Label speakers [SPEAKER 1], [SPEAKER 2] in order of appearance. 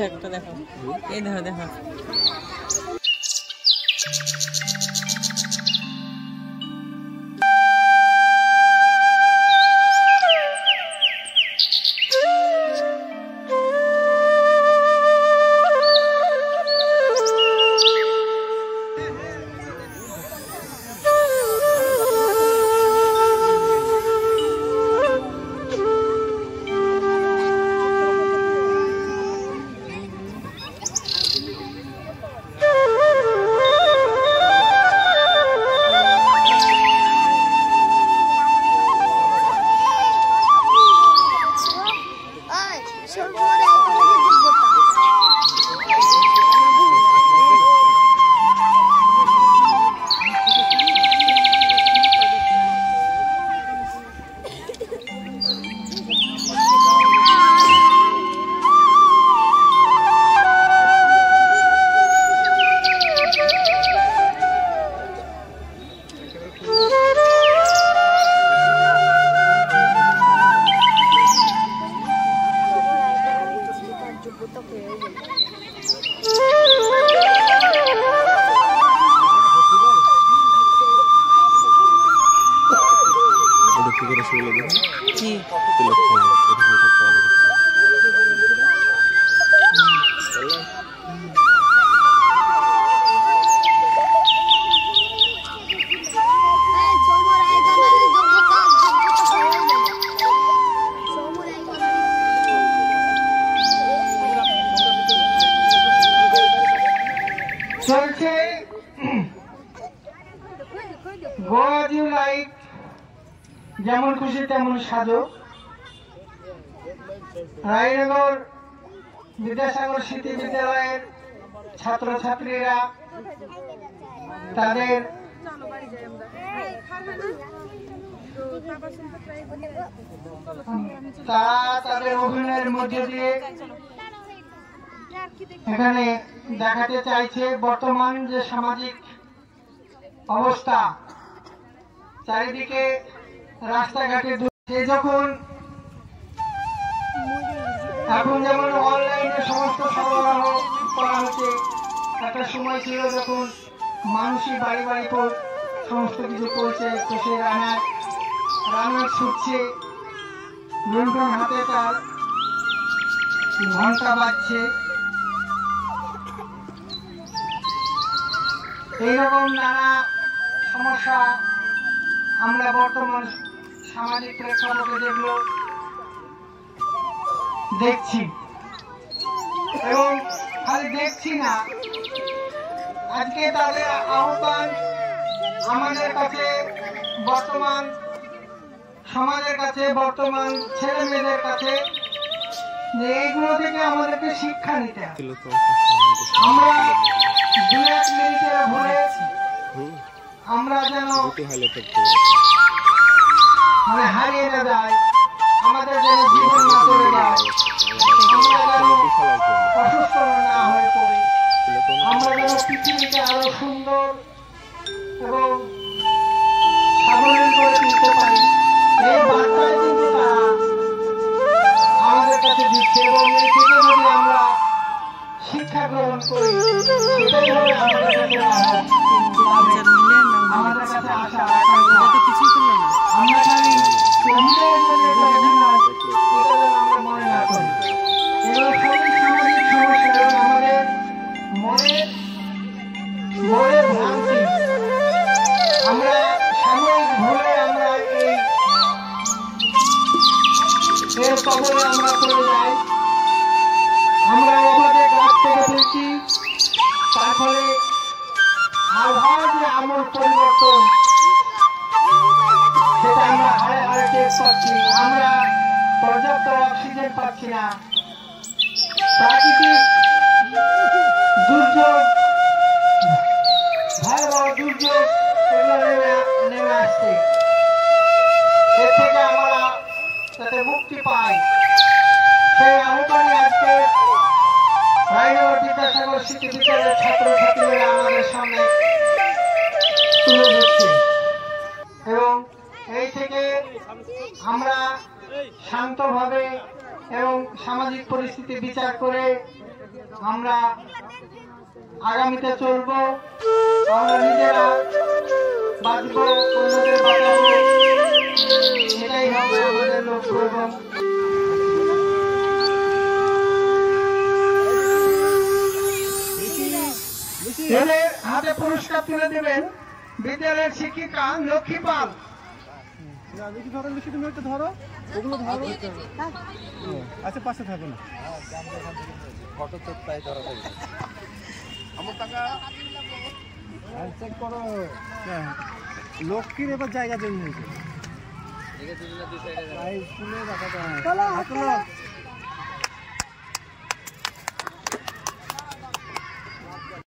[SPEAKER 1] দেখো দেখো এই দেখো দেখো যেমন খুশি তেমন সাজো। রায়নগর বিদ্যাসাগর স্মৃতি বিদ্যালয়ের ছাত্রছাত্রীরা তাদের অভিনয়ের মধ্যে দিয়ে এখানে দেখাতে চাইছে বর্তমান যে সামাজিক অবস্থা, চারিদিকে রাস্তাঘাটে যখন এখন যেমন অনলাইনে সমস্ত সরবরাহ করা হচ্ছে, একটা সময় ছিল যখন মানুষই বাড়ি বাড়ি সমস্ত কিছু করছে, তো সে রান্নার ছুটছে, লুণ্ঠন হাতে তার ঘন্টা বাজছে। এইরকম নানা সমস্যা আমরা বর্তমান সামাজিক প্রেক্ষাপটে যেগুলো দেখছি, এবং খালি দেখছি না, আজকে তাদের আহ্বান আমাদের কাছে, বর্তমান সমাজের কাছে, বর্তমান ছেলে মেয়েদের কাছে, যে এইগুলো থেকে আমাদেরকে শিক্ষা নিতে হবে। আমরা 2-1 মিনিটের ভুলে আমরা যেন হারিয়ে না যায়, আমাদের যেন জীবন না করে যায়, আমরা যেন অসুস্থ না হয়ে পড়ি, আমরা যেন পৃথিবীকে আরো সুন্দর এবং সাবলীল করে তুলতে পারি, এই বার্তায় কিন্তু তারা আমাদের কাছে দিচ্ছে। এবং এই থেকে যদি আমরা শিক্ষা গ্রহণ করি, সেটাই হবে আমাদের কাছে আশা। আমরা খালি আমরা মনে না করি, এগুলো সবই সামাজিক সমস্যা এবং আমাদের মনের ভ্রান্তি। আমরা সাময়িক ভুলে আমরা এর কবলে আমরা চলে যাই, আমরা অবাধে গাছ থেকে ফেলছি, তার ফলে আবহাওয়ার যে আমূল পরিবর্তন সেটা আমরা হারে হারে টের পাচ্ছি। আমরা পর্যাপ্ত অক্সিজেন পাচ্ছি না, প্রাকৃতিক দুর্যোগ, ভয়াবহ দুর্যোগ এগুলো পরিস্থিতি বিদ্যালয়ের ছাত্রছাত্রীরা আমাদের সামনে তুলে ধরছে এবং এই থেকে আমরা শান্তভাবে এবং সামাজিক পরিস্থিতি বিচার করে আমরা আগামীতে চলব। আমরা নিজেরা বাঁচব, অন্যদের বাঁচাবো, এটাই হবে আমাদের লক্ষ্য। এবং এদের হাতে পুরস্কার তুলে দেবেন বিদ্যালয়ের শিক্ষিকা লক্ষ্মী পাল।
[SPEAKER 2] তুমি একটু ধরো, ওগুলো ধরো। আচ্ছা, পাশে থাকো না। আমার টাকা চেক করো। লক্ষ্মীর এবার জায়গা জমি হয়েছে।